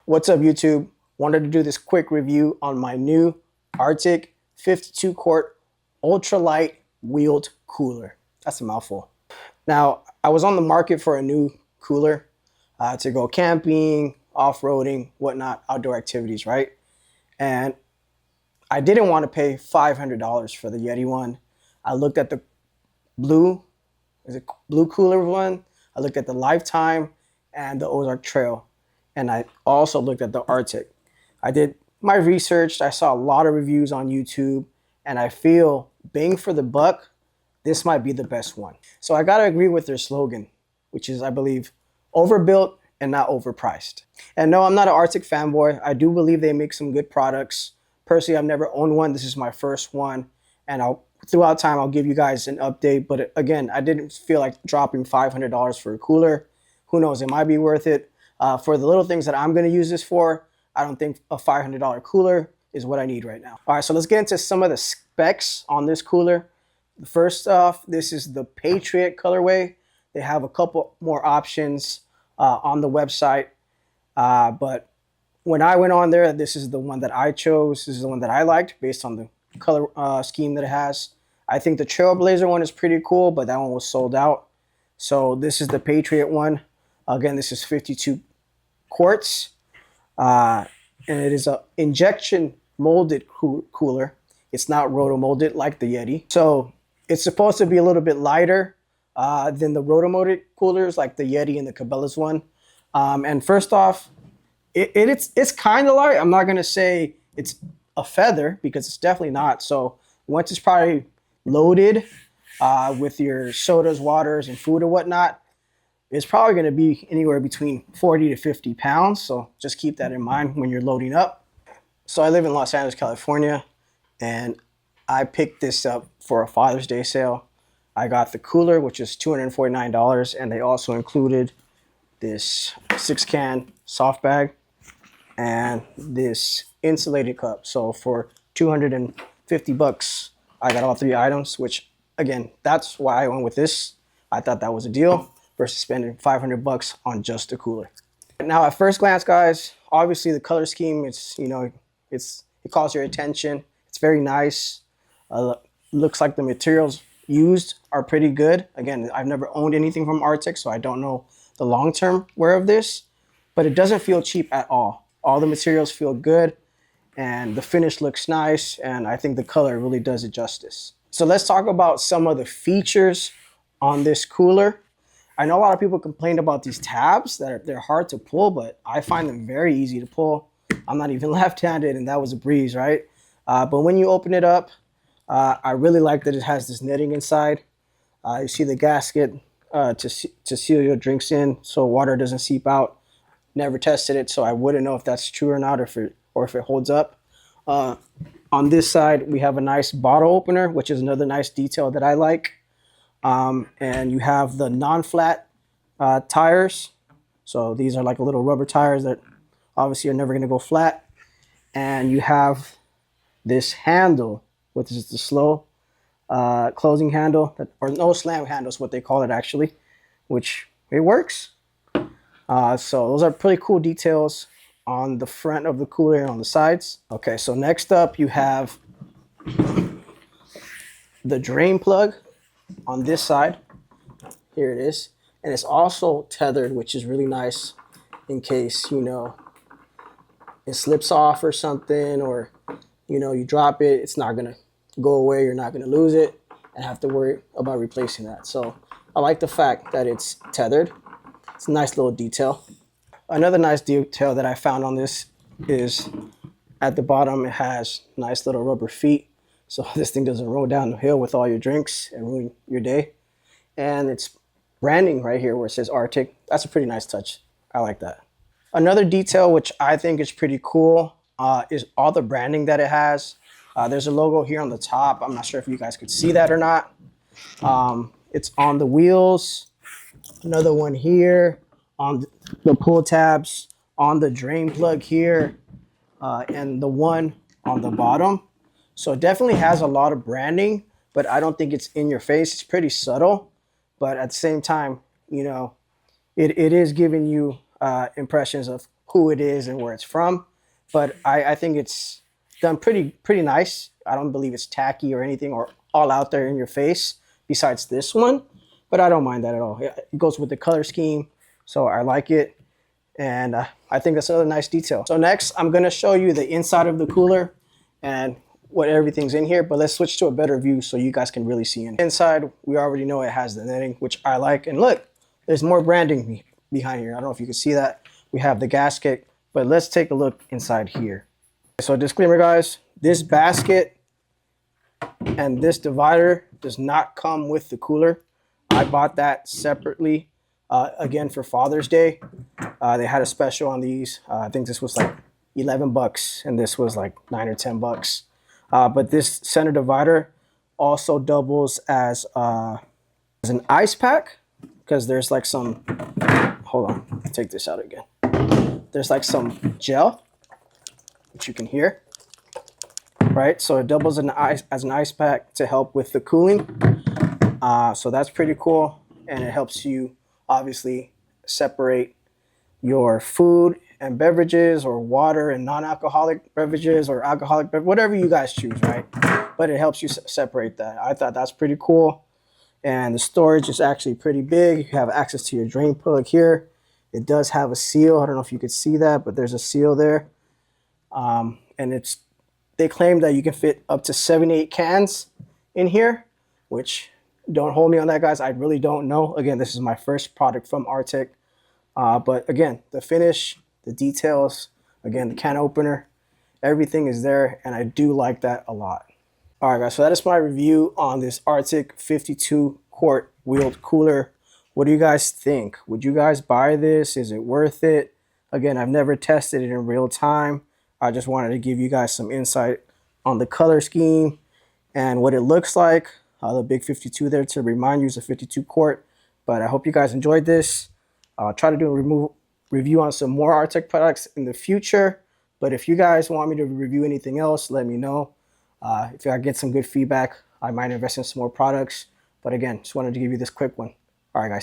What's up, YouTube? Wanted to do this quick review on my new RTIC 52 quart ultralight wheeled cooler. That's a mouthful. Now, I was on the market for a new cooler to go camping, off-roading, whatnot, outdoor activities, right? And I didn't want to pay $500 for the Yeti one. I looked at the blue cooler one. I looked at the Lifetime and the Ozark Trail. And I also looked at the RTIC. I did my research. I saw a lot of reviews on YouTube, and I feel bang for the buck, this might be the best one. So I gotta agree with their slogan, which is, I believe, overbuilt and not overpriced. And no, I'm not an RTIC fanboy. I do believe they make some good products. Personally, I've never owned one. This is my first one, and throughout time, I'll give you guys an update. But again, I didn't feel like dropping $500 for a cooler. Who knows, it might be worth it. For the little things that I'm going to use this for, I don't think a $500 cooler is what I need right now. All right, so let's get into some of the specs on this cooler. First off, this is the Patriot colorway. They have a couple more options on the website. But when I went on there, this is the one that I chose. This is the one that I liked based on the color scheme that it has. I think the Trailblazer one is pretty cool, but that one was sold out. So this is the Patriot one. Again, this is 52 quarts, and it is a injection molded cooler. It's not roto molded like the Yeti. So it's supposed to be a little bit lighter than the roto molded coolers like the Yeti and the Cabela's one. And first off, it's kind of light. I'm not gonna say it's a feather because it's definitely not. So once it's probably loaded with your sodas, waters, and food or whatnot, it's probably going to be anywhere between 40 to 50 pounds. So just keep that in mind when you're loading up. So I live in Los Angeles, California, and I picked this up for a Father's Day sale. I got the cooler, which is $249, and they also included this 6-can soft bag and this insulated cup. So for 250 bucks, I got all three items, which again, that's why I went with this. I thought that was a deal versus spending 500 bucks on just a cooler. Now, at first glance, guys, obviously the color scheme, it calls your attention. It's very nice. Looks like the materials used are pretty good. Again, I've never owned anything from RTIC, so I don't know the long-term wear of this, but it doesn't feel cheap at all. All the materials feel good, and the finish looks nice, and I think the color really does it justice. So let's talk about some of the features on this cooler. I know a lot of people complain about these tabs that they're hard to pull, but I find them very easy to pull. I'm not even left-handed, and that was a breeze, right? But when you open it up, I really like that it has this netting inside. You see the gasket to seal your drinks in so water doesn't seep out. Never tested it, so I wouldn't know if that's true or not, or if it holds up. On this side, we have a nice bottle opener, which is another nice detail that I like. And you have the non-flat tires. So these are like little rubber tires that obviously are never going to go flat. And you have this handle, which is the slow closing handle, or no slam handle is what they call it actually, which it works. So those are pretty cool details on the front of the cooler and on the sides. Okay, so next up you have the drain plug on this side. Here it is, and it's also tethered, which is really nice in case it slips off or something, or you drop it, it's not gonna go away, you're not gonna lose it and have to worry about replacing that. So I like the fact that it's tethered. It's a nice little detail. Another nice detail that I found on this is at the bottom it has nice little rubber feet, so this thing doesn't roll down the hill with all your drinks and ruin your day. And it's branding right here where it says RTIC. That's a pretty nice touch. I like that. Another detail which I think is pretty cool is all the branding that it has. There's a logo here on the top. I'm not sure if you guys could see that or not. It's on the wheels. Another one here on the pull tabs, on the drain plug here, and the one on the bottom. So it definitely has a lot of branding, but I don't think it's in your face. It's pretty subtle, but at the same time, it is giving you impressions of who it is and where it's from, but I think it's done pretty nice. I don't believe it's tacky or anything or all out there in your face besides this one, but I don't mind that at all. It goes with the color scheme, so I like it. And I think that's another nice detail. So next, I'm gonna show you the inside of the cooler and what everything's in here, but let's switch to a better view so you guys can really see in. Inside, we already know it has the netting, which I like. And look, there's more branding behind here. I don't know if you can see that. We have the gasket, but let's take a look inside here. So disclaimer, guys, this basket and this divider does not come with the cooler. I bought that separately, again, for Father's Day. They had a special on these. I think this was like 11 bucks and this was like 9 or 10 bucks. But this center divider also doubles as an ice pack, because there's like some, hold on, take this out again. There's like some gel, which you can hear, right? So it doubles as an ice pack to help with the cooling. So that's pretty cool. And it helps you obviously separate your food and beverages, or water and non-alcoholic beverages, or alcoholic beverages, whatever you guys choose, right? But it helps you separate that. I thought that's pretty cool. And the storage is actually pretty big. You have access to your drain plug here. It does have a seal. I don't know if you could see that, but there's a seal there. And they claim that you can fit up to 78 cans in here, which, don't hold me on that, guys. I really don't know. Again, this is my first product from RTIC. But again, the finish, the details, again, the can opener, everything is there, and I do like that a lot. All right, guys, so that is my review on this RTIC 52 quart wheeled cooler. What do you guys think? Would you guys buy this? Is it worth it? Again, I've never tested it in real time. I just wanted to give you guys some insight on the color scheme and what it looks like. The big 52 there to remind you is a 52 quart. But I hope you guys enjoyed this. I'll try to do a review on some more RTIC products in the future. But if you guys want me to review anything else, let me know. If I get some good feedback, I might invest in some more products. But again, just wanted to give you this quick one. All right, guys.